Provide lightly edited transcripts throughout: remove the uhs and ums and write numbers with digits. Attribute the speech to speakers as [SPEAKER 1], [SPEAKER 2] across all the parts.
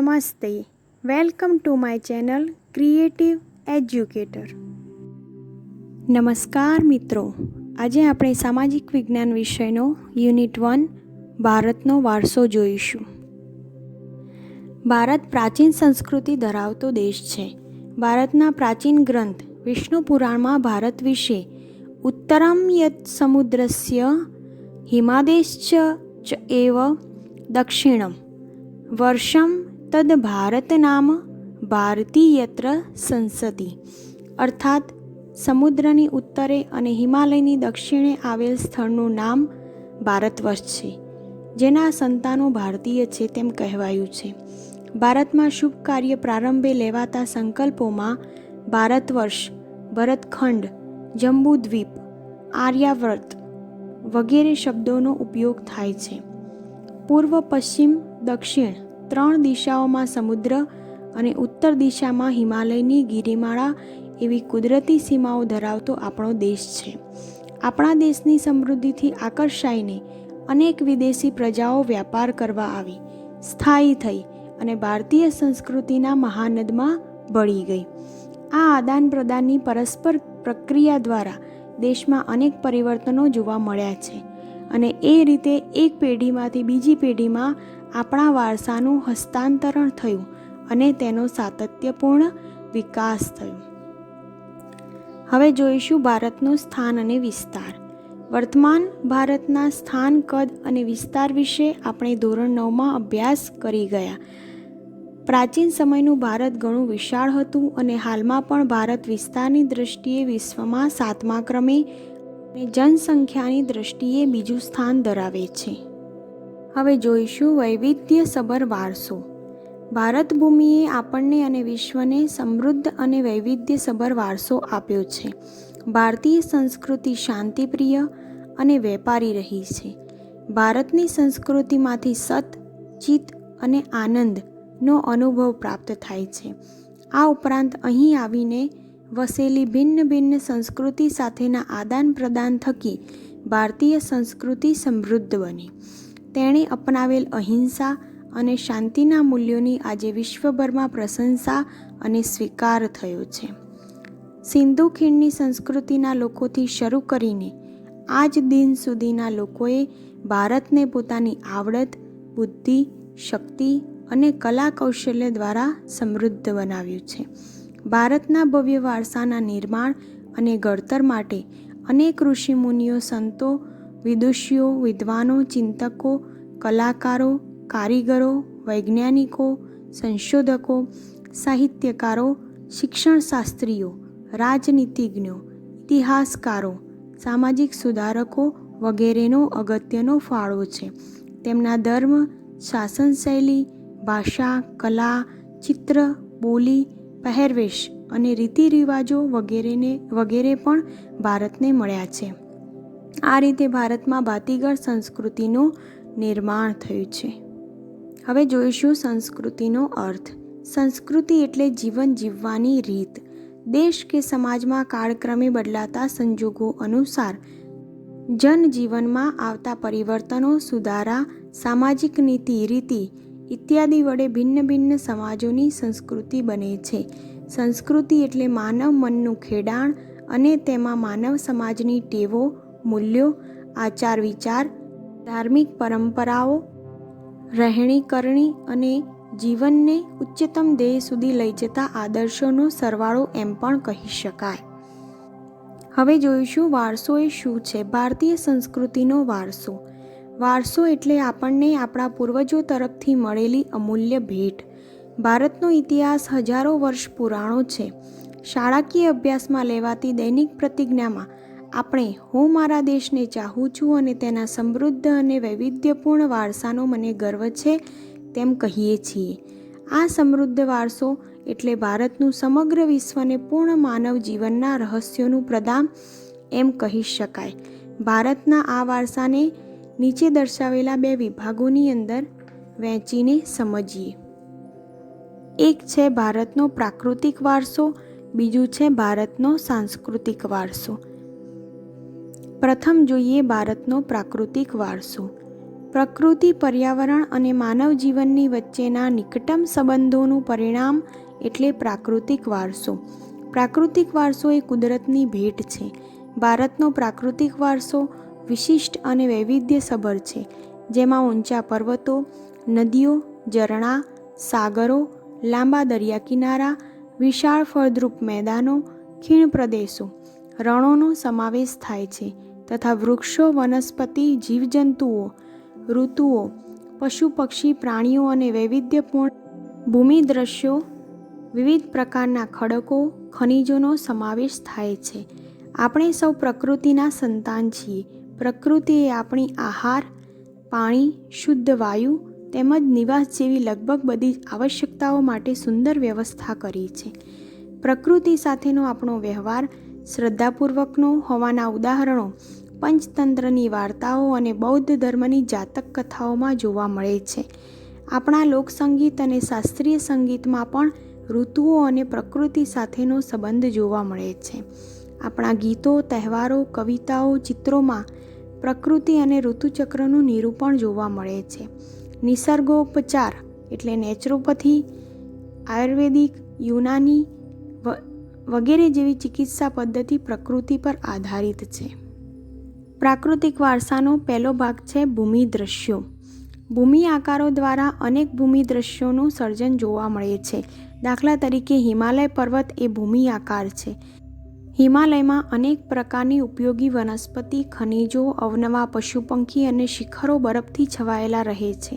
[SPEAKER 1] નમસ્તે. Welcome to my channel creative educator. નમસ્કાર મિત્રો, આજે આપણે સામાજિક વિજ્ઞાન વિષયનો યુનિટ 1 ભારતનો વારસો જોઈશું. ભારત પ્રાચીન સંસ્કૃતિ ધરાવતો દેશ છે. ભારતના પ્રાચીન ગ્રંથ વિષ્ણુ પુરાણમાં ભારત વિશે ઉત્તરમ યત સમુદ્રસ્ય હિમાદેશ્ચ ચ એવ દક્ષિણમ વર્ષમ તદ ભારત નામ ભારતી યત્ર સંસતિ, અર્થાત સમુદ્રની ઉત્તરે અને હિમાલયની દક્ષિણે આવેલ સ્થળનું નામ ભારતવર્ષ છે, જેના સંતાનો ભારતીય છે તેમ કહેવાયું છે. ભારતમાં શુભ કાર્ય પ્રારંભે લેવાતા સંકલ્પોમાં ભારતવર્ષ, ભરતખંડ, જંબુદ્વીપ, આર્યાવર્ત વગેરે શબ્દોનો ઉપયોગ થાય છે. પૂર્વ, પશ્ચિમ, દક્ષિણ 3 દિશાઓમાં સમુદ્ર અને ઉત્તર દિશામાં હિમાલયની ગિરિમાળા એવી કુદરતી સીમાઓ ધરાવતો આપણો દેશ છે. આપણા દેશની સમૃદ્ધિથી આકર્ષાઈને અનેક વિદેશી પ્રજાઓ વ્યાપાર કરવા આવી, સ્થાયી થઈ અને ભારતીય સંસ્કૃતિના મહાનદમાં ભળી ગઈ. આ આદાન પ્રદાનની પરસ્પર પ્રક્રિયા દ્વારા દેશમાં અનેક પરિવર્તનો જોવા મળ્યા છે અને એ રીતે એક પેઢીમાંથી બીજી પેઢીમાં આપણા વારસાનું હસ્તાંતરણ થયું અને તેનો સાતત્યપૂર્ણ વિકાસ થયો. હવે જોઈશું ભારતનું સ્થાન અને વિસ્તાર. વર્તમાન ભારતના સ્થાન, કદ અને વિસ્તાર વિશે આપણે ધોરણ 9માં અભ્યાસ કરી ગયા. પ્રાચીન સમયનું ભારત ઘણું વિશાળ હતું અને હાલમાં પણ ભારત વિસ્તારની દૃષ્ટિએ વિશ્વમાં 7મા ક્રમે અને જનસંખ્યાની દૃષ્ટિએ બીજું સ્થાન ધરાવે છે. હવે જોઈશું વૈવિધ્યસભર વારસો. ભારત ભૂમિએ આપણને અને વિશ્વને સમૃદ્ધ અને વૈવિધ્યસભર વારસો આપ્યો છે. ભારતીય સંસ્કૃતિ શાંતિપ્રિય અને વેપારી રહી છે. ભારતની સંસ્કૃતિમાંથી સત, ચિત્ત અને આનંદનો અનુભવ પ્રાપ્ત થાય છે. આ ઉપરાંત અહીં આવીને વસેલી ભિન્ન ભિન્ન સંસ્કૃતિ સાથેના આદાન પ્રદાન થકી ભારતીય સંસ્કૃતિ સમૃદ્ધ બની. તેણે અપનાવેલ અહિંસા અને શાંતિના મૂલ્યોની આજે વિશ્વભરમાં પ્રશંસા અને સ્વીકાર થયો છે. સિંધુ ખીણની સંસ્કૃતિના લોકોથી શરૂ કરીને આજ દિન સુધીના લોકોએ ભારતને પોતાની આવડત, બુદ્ધિ, શક્તિ અને કલા કૌશલ્ય દ્વારા સમૃદ્ધ બનાવ્યું છે. ભારતના ભવ્ય વારસાના નિર્માણ અને ઘડતર માટે અનેક ઋષિમુનિઓ, સંતો, વિદુષીઓ, વિદ્વાનો, ચિંતકો, કલાકારો, કારીગરો, વૈજ્ઞાનિકો, સંશોધકો, સાહિત્યકારો, શિક્ષણશાસ્ત્રીઓ, રાજનીતિજ્ઞો, ઇતિહાસકારો, સામાજિક સુધારકો વગેરેનો અગત્યનો ફાળો છે. તેમના ધર્મ, શાસનશૈલી, ભાષા, કલા, ચિત્ર, બોલી, પહેરવેશ અને રીતિરિવાજો વગેરે પણ ભારતને મળ્યા છે. આ રીતે ભારતમાં ભાતીગળ સંસ્કૃતિનું નિર્માણ થયું છે. હવે જોઈશું સંસ્કૃતિનો અર્થ. સંસ્કૃતિ એટલે જીવન જીવવાની રીત. દેશ કે સમાજમાં કાળક્રમે બદલાતા સંજોગો અનુસાર જનજીવનમાં આવતા પરિવર્તનો, સુધારા, સામાજિક નીતિ રીતિ ઇત્યાદિ વડે ભિન્ન ભિન્ન સમાજોની સંસ્કૃતિ બને છે. સંસ્કૃતિ એટલે માનવ મનનું ખેડાણ અને તેમાં માનવ સમાજની ટેવો, મૂલ્યો, આચાર વિચાર, ધાર્મિક પરંપરાઓ, રહેણી કરણી અને જીવનને ઉચ્ચતમ ધ્યેય સુધી લઈ જતા આદર્શોનો સરવાળો એમ પણ કહી શકાય. હવે જોઈશું વારસો એ શું છે. ભારતીય સંસ્કૃતિનો વારસો. વારસો એટલે આપણને આપણા પૂર્વજો તરફથી મળેલી અમૂલ્ય ભેટ. ભારતનો ઇતિહાસ હજારો વર્ષ પુરાણો છે. શાળાકીય અભ્યાસમાં લેવાતી દૈનિક પ્રતિજ્ઞામાં આપણે હું મારા દેશને ચાહું છું અને તેના સમૃદ્ધ અને વૈવિધ્યપૂર્ણ વારસાનો મને ગર્વ છે તેમ કહીએ છીએ. આ સમૃદ્ધ વારસો એટલે ભારતનું સમગ્ર વિશ્વને પૂર્ણ માનવ જીવનના રહસ્યોનું પ્રદાન એમ કહી શકાય. ભારતના આ વારસાને નીચે દર્શાવેલા 2 વિભાગોની અંદર વહેંચીને સમજીએ. એક છે ભારતનો પ્રાકૃતિક વારસો, બીજું છે ભારતનો સાંસ્કૃતિક વારસો. પ્રથમ જોઈએ ભારતનો પ્રાકૃતિક વારસો. પ્રકૃતિ, પર્યાવરણ અને માનવ જીવનની વચ્ચેના નિકટમ સંબંધોનું પરિણામ એટલે પ્રાકૃતિક વારસો. પ્રાકૃતિક વારસો એ કુદરતની ભેટ છે. ભારતનો પ્રાકૃતિક વારસો વિશિષ્ટ અને વૈવિધ્યસભર છે, જેમાં ઊંચા પર્વતો, નદીઓ, ઝરણા, સાગરો, લાંબા દરિયા કિનારા, વિશાળ ફળદ્રુપ મેદાનો, ખીણ પ્રદેશો, રણોનો સમાવેશ થાય છે તથા વૃક્ષો, વનસ્પતિ, જીવજંતુઓ, ઋતુઓ, પશુ પક્ષી, પ્રાણીઓ અને વૈવિધ્યપૂર્ણ ભૂમિ દ્રશ્યો, વિવિધ પ્રકારના ખડકો, ખનિજોનો સમાવેશ થાય છે. આપણે સૌ પ્રકૃતિના સંતાન છીએ. પ્રકૃતિએ આપણી આહાર, પાણી, શુદ્ધ વાયુ તેમજ નિવાસ જેવી લગભગ બધી જ આવશ્યકતાઓ માટે સુંદર વ્યવસ્થા કરી છે. પ્રકૃતિ સાથેનો આપણો વ્યવહાર શ્રદ્ધાપૂર્વકનો હોવાના ઉદાહરણો પંચતંત્રની વાર્તાઓ અને બૌદ્ધ ધર્મની જાતક કથાઓમાં જોવા મળે છે. આપણા લોકસંગીત અને શાસ્ત્રીય સંગીતમાં પણ ઋતુઓ અને પ્રકૃતિ સાથેનો સંબંધ જોવા મળે છે. આપણા ગીતો, તહેવારો, કવિતાઓ, ચિત્રોમાં પ્રકૃતિ અને ઋતુચક્રનું નિરૂપણ જોવા મળે છે. નિસર્ગોપચાર એટલે નેચરોપથી, આયુર્વેદિક, યુનાની વગેરે જેવી ચિકિત્સા પદ્ધતિ પ્રકૃતિ પર આધારિત છે. પ્રાકૃતિક વારસાનો પહેલો ભાગ છે ભૂમિ દ્રશ્યો. ભૂમિ આકારો દ્વારા અનેક ભૂમિ દ્રશ્યોનું સર્જન જોવા મળે છે. દાખલા તરીકે હિમાલય પર્વત એ ભૂમિ આકાર છે. હિમાલયમાં અનેક પ્રકારની ઉપયોગી વનસ્પતિ, ખનિજો, અવનવા પશુ પંખી અને શિખરો બરફથી છવાયેલા રહે છે.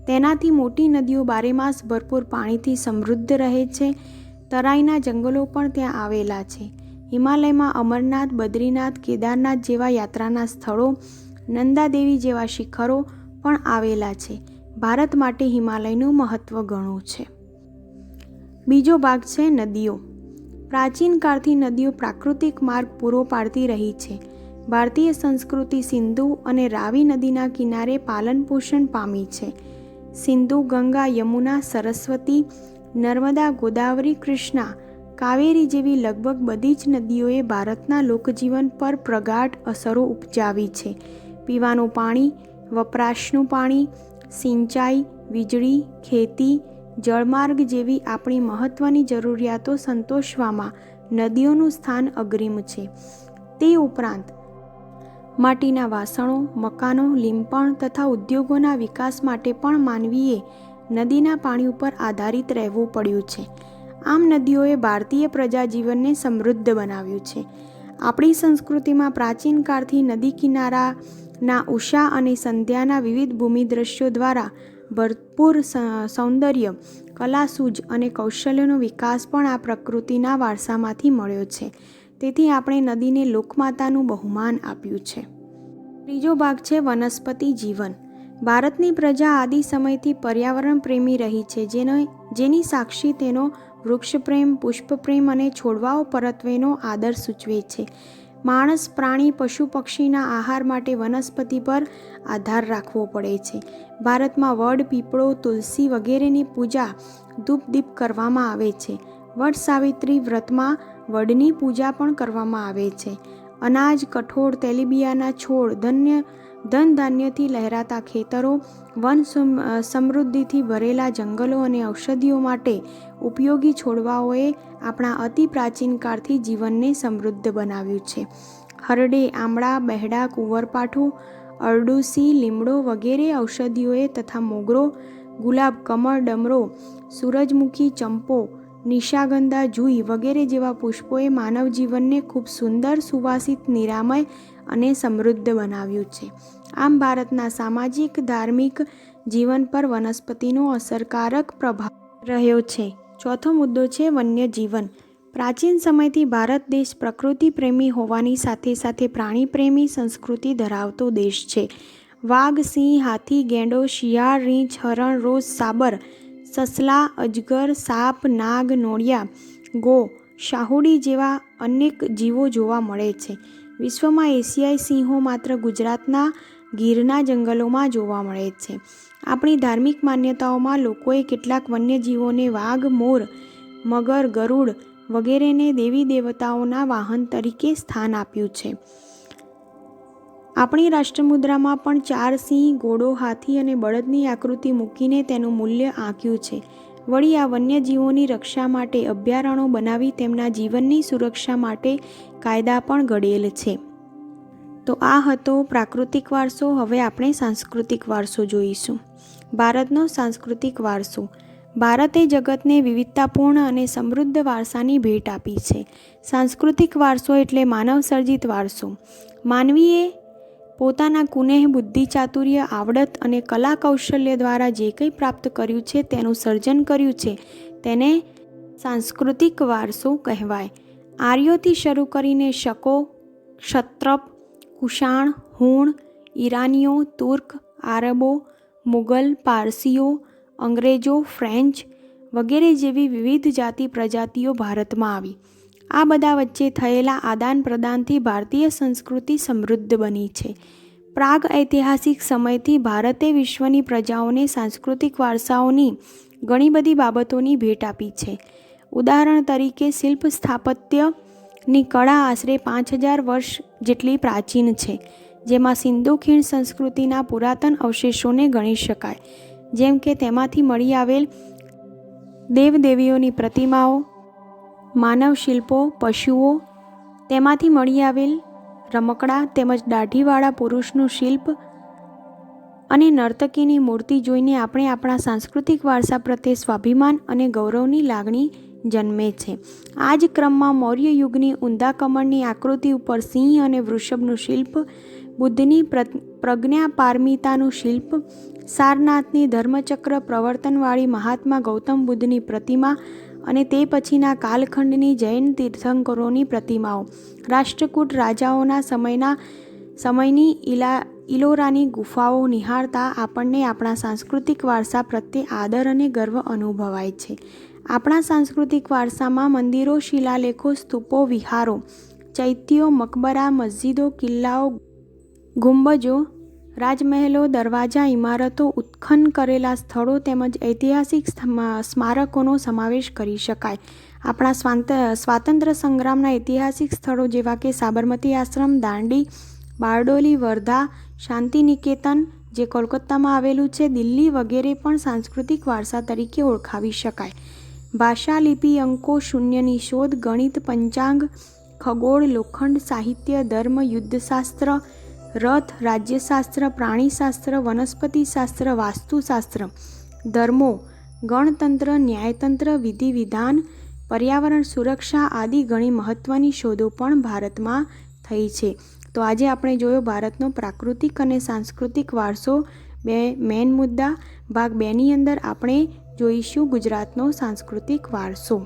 [SPEAKER 1] તેનાથી મોટી નદીઓ બારેમાસ ભરપૂર પાણીથી સમૃદ્ધ રહે છે. તરાઈના જંગલો પણ ત્યાં આવેલા છે. હિમાલયમાં અમરનાથ, બદ્રીનાથ, કેદારનાથ જેવા યાત્રાના સ્થળો, નંદાદેવી જેવા શિખરો પણ આવેલા છે. ભારત માટે હિમાલયનું મહત્વ ઘણું છે. બીજો ભાગ છે નદીઓ. પ્રાચીન કાળથી નદીઓ પ્રાકૃતિક માર્ગ પૂરો પાડતી રહી છે. ભારતીય સંસ્કૃતિ સિંધુ અને રાવી નદીના કિનારે પાલન પોષણ પામી છે. સિંધુ, ગંગા, યમુના, સરસ્વતી, નર્મદા, ગોદાવરી, કૃષ્ણા, કાવેરી જેવી લગભગ બધી જ નદીઓએ ભારતના લોકજીવન પર પ્રગાઢ અસરો ઉપજાવી છે. પીવાનું પાણી, વપરાશનું પાણી, સિંચાઈ, વીજળી, ખેતી, જળમાર્ગ જેવી આપણી મહત્ત્વની જરૂરિયાતો સંતોષવામાં નદીઓનું સ્થાન અગ્રીમ છે. તે ઉપરાંત માટીના વાસણો, મકાનો, લીંપણ તથા ઉદ્યોગોના વિકાસ માટે પણ માનવીએ નદીના પાણી ઉપર આધારિત રહેવું પડ્યું છે. આમ નદીઓએ ભારતીય પ્રજાજીવનને સમૃદ્ધ બનાવ્યું છે. આપણી સંસ્કૃતિમાં પ્રાચીન કાળથી નદી કિનારાના ઉષા અને સંધ્યાના વિવિધ ભૂમિ દ્રશ્યો દ્વારા ભરપૂર સૌંદર્ય, કલાસૂઝ અને કૌશલ્યનો વિકાસ પણ આ પ્રકૃતિના વારસામાંથી મળ્યો છે. તેથી આપણે નદીને લોકમાતાનું બહુમાન આપ્યું છે. ત્રીજો ભાગ છે વનસ્પતિ જીવન. ભારતની પ્રજા આદિ સમયથી પર્યાવરણ પ્રેમી રહી છે, જેની સાક્ષી તેનો વૃક્ષપ્રેમ, પુષ્પપ્રેમ અને છોડવાઓ પરત્વેનો આદર સૂચવે છે. માણસ, પ્રાણી, પશુ પક્ષીના આહાર માટે વનસ્પતિ પર આધાર રાખવો પડે છે. ભારતમાં વડ, પીપળો, તુલસી વગેરેની પૂજા ધૂપ-દીપ કરવામાં આવે છે. વટ સાવિત્રી વ્રતમાં વડની પૂજા પણ કરવામાં આવે છે. અનાજ, કઠોળ, તેલીબિયાંના છોડ, ધન ધાન્યથી લહેરાતા ખેતરો, વન સમૃદ્ધિથી ભરેલા જંગલો અને ઔષધિઓ માટે ઉપયોગી છોડવાઓએ આપણા અતિ પ્રાચીન કાળથી જીવનને સમૃદ્ધ બનાવ્યું છે. હરડે, આમળા, બહેડા, કુંવરપાઠું, અરડુસી, લીમડો વગેરે ઔષધિઓએ તથા મોગરો, ગુલાબ, કમળ, ડમરો, સૂરજમુખી, ચંપો, નિશાગંધા, જુઈ વગેરે જેવા પુષ્પોએ માનવ જીવનને ખૂબ સુંદર, સુવાસિત, નિરામય અને સમૃદ્ધ બનાવ્યું છે. આમ ભારતના સામાજિક, ધાર્મિક જીવન પર વનસ્પતિનો અસરકારક પ્રભાવ રહ્યો છે. ચોથો મુદ્દો છે વન્યજીવન. પ્રાચીન સમયથી ભારત દેશ પ્રકૃતિ પ્રેમી હોવાની સાથે સાથે પ્રાણી પ્રેમી સંસ્કૃતિ ધરાવતો દેશ છે. વાઘ, સિંહ, હાથી, ગેંડો, શિયાળ, રીંછ, હરણ, રોઝ, સાબર, સસલા, અજગર, સાપ, નાગ, નોળિયા, ગો, શાહુડી જેવા અનેક જીવો જોવા મળે છે. વિશ્વમાં એશિયાઈ સિંહો માત્ર ગુજરાતના ગીરના જંગલોમાં જોવા મળે છે. આપણી ધાર્મિક માન્યતાઓમાં લોકોએ કેટલાક વન્યજીવોને વાઘ, મોર, મગર, ગરુડ વગેરેને દેવી દેવતાઓના વાહન તરીકે સ્થાન આપ્યું છે. આપણી રાષ્ટ્રમુદ્રામાં પણ 4 સિંહ, ઘોડો, હાથી અને બળદની આકૃતિ મૂકીને તેનું મૂલ્ય આંક્યું છે. વળી આ વન્યજીવોની રક્ષા માટે અભયારણ્યો બનાવી તેમના જીવનની સુરક્ષા માટે કાયદા પણ ઘડેલ છે. તો આ હતો પ્રાકૃતિક વારસો. હવે આપણે સાંસ્કૃતિક વારસો જોઈશું. ભારતનો સાંસ્કૃતિક વારસો. ભારતે જગતને વિવિધતાપૂર્ણ અને સમૃદ્ધ વારસાની ભેટ આપી છે. સાંસ્કૃતિક વારસો એટલે માનવસર્જિત વારસો. માનવીએ પોતાના કુનેહ, બુદ્ધિ, ચાતુર્ય, આવડત અને કલા કૌશલ્ય દ્વારા જે કંઈ પ્રાપ્ત કર્યું છે, તેનું સર્જન કર્યું છે, તેને સાંસ્કૃતિક વારસો કહેવાય. આર્યોથી શરૂ કરીને શકો, ક્ષત્રપ, કુષાણ, હુણ, ઈરાનીઓ, તુર્ક, આરબો, મુગલ, પારસીઓ, અંગ્રેજો, ફ્રેન્ચ વગેરે જેવી વિવિધ જાતિ પ્રજાતિઓ ભારતમાં આવી. આ બધા વચ્ચે થયેલા આદાન પ્રદાનથી ભારતીય સંસ્કૃતિ સમૃદ્ધ બની છે. પ્રાગ ઐતિહાસિક સમયથી ભારતે વિશ્વની પ્રજાઓને સાંસ્કૃતિક વારસાઓની ઘણી બધી બાબતોની ભેટ આપી છે. ઉદાહરણ તરીકે શિલ્પ સ્થાપત્યની કળા આશરે 5000 વર્ષ જેટલી પ્રાચીન છે, જેમાં સિંધુ ખીણ સંસ્કૃતિના પુરાતન અવશેષોને ગણી શકાય. જેમ કે તેમાંથી મળી આવેલ દેવદેવીઓની પ્રતિમાઓ, માનવ શિલ્પો, પશુઓ, તેમાંથી મળી આવેલ રમકડા તેમજ દાઢીવાળા પુરુષનું શિલ્પ અને નર્તકીની મૂર્તિ જોઈને આપણે આપણા સાંસ્કૃતિક વારસા પ્રત્યે સ્વાભિમાન અને ગૌરવની લાગણી જન્મે છે. આ જ ક્રમમાં મૌર્ય યુગની ઊંધા કમળની આકૃતિ ઉપર સિંહ અને વૃષભનું શિલ્પ, બુદ્ધની પ્રજ્ઞાપારમિતાનું શિલ્પ, સારનાથની ધર્મચક્ર પ્રવર્તનવાળી મહાત્મા ગૌતમ બુદ્ધની પ્રતિમા અને તે પછીના કાલખંડની જૈન તીર્થંકરોની પ્રતિમાઓ, રાષ્ટ્રકૂટ રાજાઓના સમયની ઇલોરાની ગુફાઓ નિહાળતા આપણને આપણા સાંસ્કૃતિક વારસા પ્રત્યે આદર અને ગર્વ અનુભવાય છે. આપણા સાંસ્કૃતિક વારસામાં મંદિરો, શિલાલેખો, સ્તૂપો, વિહારો, ચૈત્યો, મકબરા, મસ્જિદો, કિલ્લાઓ, ગુંબજો, રાજમહેલો, દરવાજા, ઇમારતો, ઉત્ખનન કરેલા સ્થળો તેમજ ઐતિહાસિક સ્મારકોનો સમાવેશ કરી શકાય. આપણા સ્વાતંત્ર્ય સંગ્રામના ઐતિહાસિક સ્થળો જેવા કે સાબરમતી આશ્રમ, દાંડી, બારડોલી, વર્ધા, શાંતિનિકેતન જે કોલકાતામાં આવેલું છે, દિલ્હી વગેરે પણ સાંસ્કૃતિક વારસા તરીકે ઓળખાવી શકાય. ભાષા, લિપિ, અંકો, શૂન્યની શોધ, ગણિત, પંચાંગ, ખગોળ, લોખંડ, સાહિત્ય, ધર્મ, યુદ્ધશાસ્ત્ર, રથ, રાજ્યશાસ્ત્ર, પ્રાણીશાસ્ત્ર, વનસ્પતિશાસ્ત્ર, વાસ્તુશાસ્ત્ર, ધર્મો, ગણતંત્ર, ન્યાયતંત્ર, વિધિ વિધાન, પર્યાવરણ સુરક્ષા આદિ ઘણી મહત્ત્વની શોધો પણ ભારતમાં થઈ છે. તો આજે આપણે જોયો ભારતનો પ્રાકૃતિક અને સાંસ્કૃતિક વારસો. 2 મેઇન મુદ્દા. ભાગ 2ની અંદર આપણે જોઈશું ગુજરાતનો સાંસ્કૃતિક વારસો.